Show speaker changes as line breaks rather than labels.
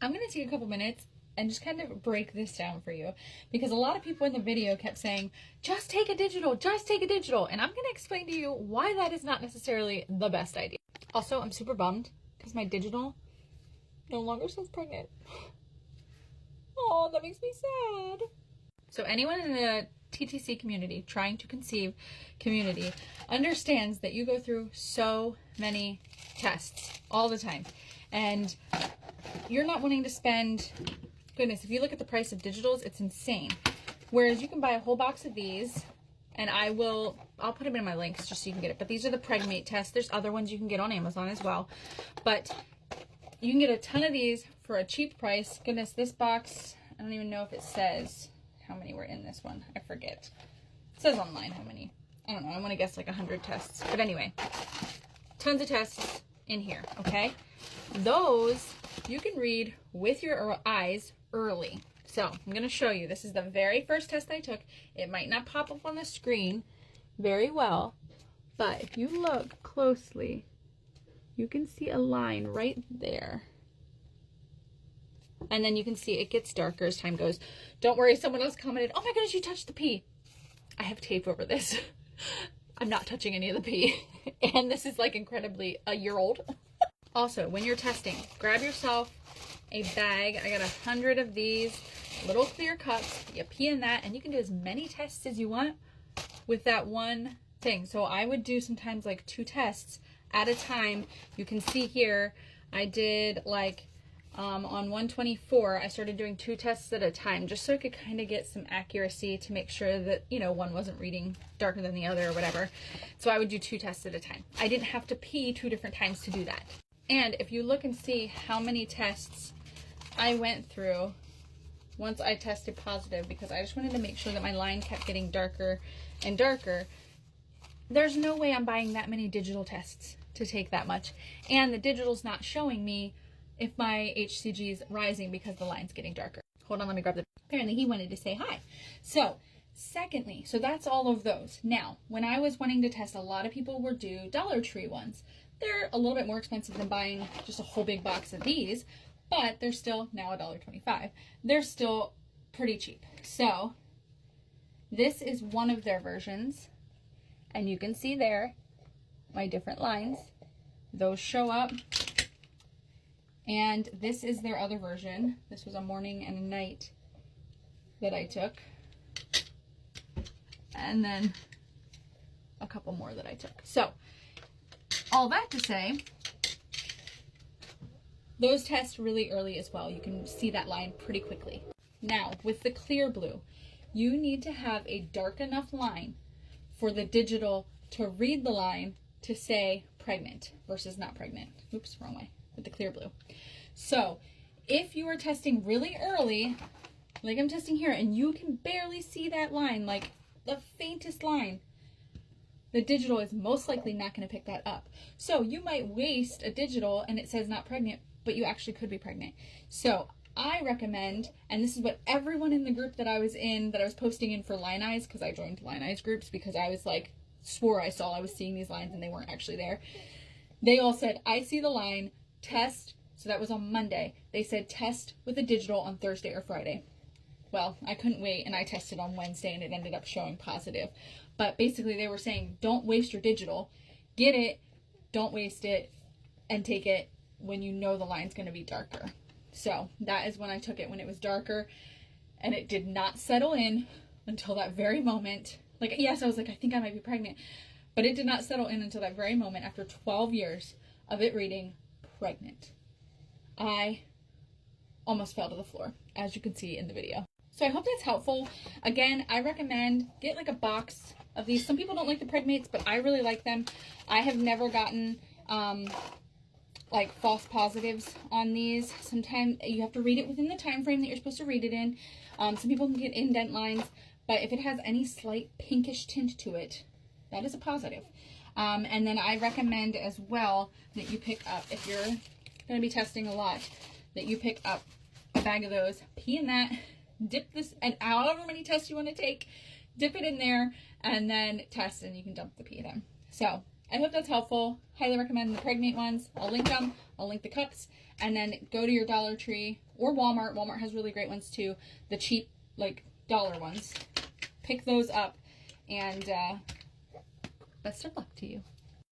I'm going to take a couple minutes and just kind of break this down for you, because a lot of people in the video kept saying, just take a digital, just take a digital. And I'm going to explain to you why that is not necessarily the best idea. Also, I'm super bummed because my digital no longer says pregnant. Oh, that makes me sad. So anyone in the TTC community, trying to conceive community, understands that you go through so many tests all the time. And you're not wanting to spend, goodness, if you look at the price of digitals, it's insane. Whereas you can buy a whole box of these, and I'll put them in my links just so you can get it. But these are the Pregmate tests. There's other ones you can get on Amazon as well. But you can get a ton of these for a cheap price. Goodness, this box, I don't even know if it says how many were in this one. I forget. It says online how many. I don't know. I want to guess like 100 tests. But anyway, tons of tests in here, okay? Those you can read with your eyes early. So I'm going to show you. This is the very first test I took. It might not pop up on the screen very well, but if you look closely, you can see a line right there. And then you can see it gets darker as time goes. Don't worry, someone else commented, oh my goodness, you touched the pee. I have tape over this. I'm not touching any of the pee. And this is like incredibly a year old. Also, when you're testing, grab yourself a bag. I got 100 of these little clear cups. You pee in that, and you can do as many tests as you want with that one thing. So I would do sometimes like 2 tests at a time. You can see here, I did like on 124, I started doing 2 tests at a time, just so I could kind of get some accuracy to make sure that, you know, one wasn't reading darker than the other or whatever. So I would do 2 tests at a time. I didn't have to pee 2 different times to do that. And if you look and see how many tests I went through once I tested positive, because I just wanted to make sure that my line kept getting darker and darker, there's no way I'm buying that many digital tests to take that much. And the digital's not showing me if my HCG is rising because the line's getting darker. Hold on, let me grab the, apparently he wanted to say hi. So secondly, so that's all of those. Now, when I was wanting to test, a lot of people would do Dollar Tree ones. They're a little bit more expensive than buying just a whole big box of these, but they're still now $1.25. They're still pretty cheap. So this is one of their versions, and you can see there my different lines. Those show up. And this is their other version. This was a morning and a night that I took. And then a couple more that I took. So, all that to say, those test really early as well. You can see that line pretty quickly. Now, with the clear blue, you need to have a dark enough line for the digital to read the line to say pregnant versus not pregnant. Oops, wrong way. With the clear blue. So if you are testing really early, like I'm testing here, and you can barely see that line, like the faintest line, the digital is most likely not going to pick that up. So you might waste a digital and it says not pregnant, but you actually could be pregnant. So I recommend, and this is what everyone in the group that I was in, that I was posting in for Line Eyes, because I joined Line Eyes groups because I was like, swore I was seeing these lines and they weren't actually there. They all said, I see the line, test. So that was on Monday. They said test with a digital on Thursday or Friday. Well, I couldn't wait, and I tested on Wednesday, and it ended up showing positive. But basically they were saying, don't waste your digital. Get it, don't waste it, and take it when you know the line's going to be darker. So that is when I took it, when it was darker, and it did not settle in until that very moment. Like, yes, I was like, I think I might be pregnant. But it did not settle in until that very moment after 12 years of it reading pregnant. I almost fell to the floor, as you can see in the video. So I hope that's helpful. Again, I recommend get like a box of these. Some people don't like the Pregmates, but I really like them. I have never gotten like false positives on these. Sometimes you have to read it within the time frame that you're supposed to read it in. Some people can get indent lines, but if it has any slight pinkish tint to it, that is a positive. And then I recommend as well that you pick up, if you're going to be testing a lot, that you pick up a bag of those, pee in that, dip this, and however many tests you want to take, dip it in there, and then test, and you can dump the pee then. So I hope that's helpful. Highly recommend the Pregnate ones. I'll link them. I'll link the cups. And then go to your Dollar Tree or Walmart. Walmart has really great ones too. The cheap, like, dollar ones. Pick those up. And best of luck to you.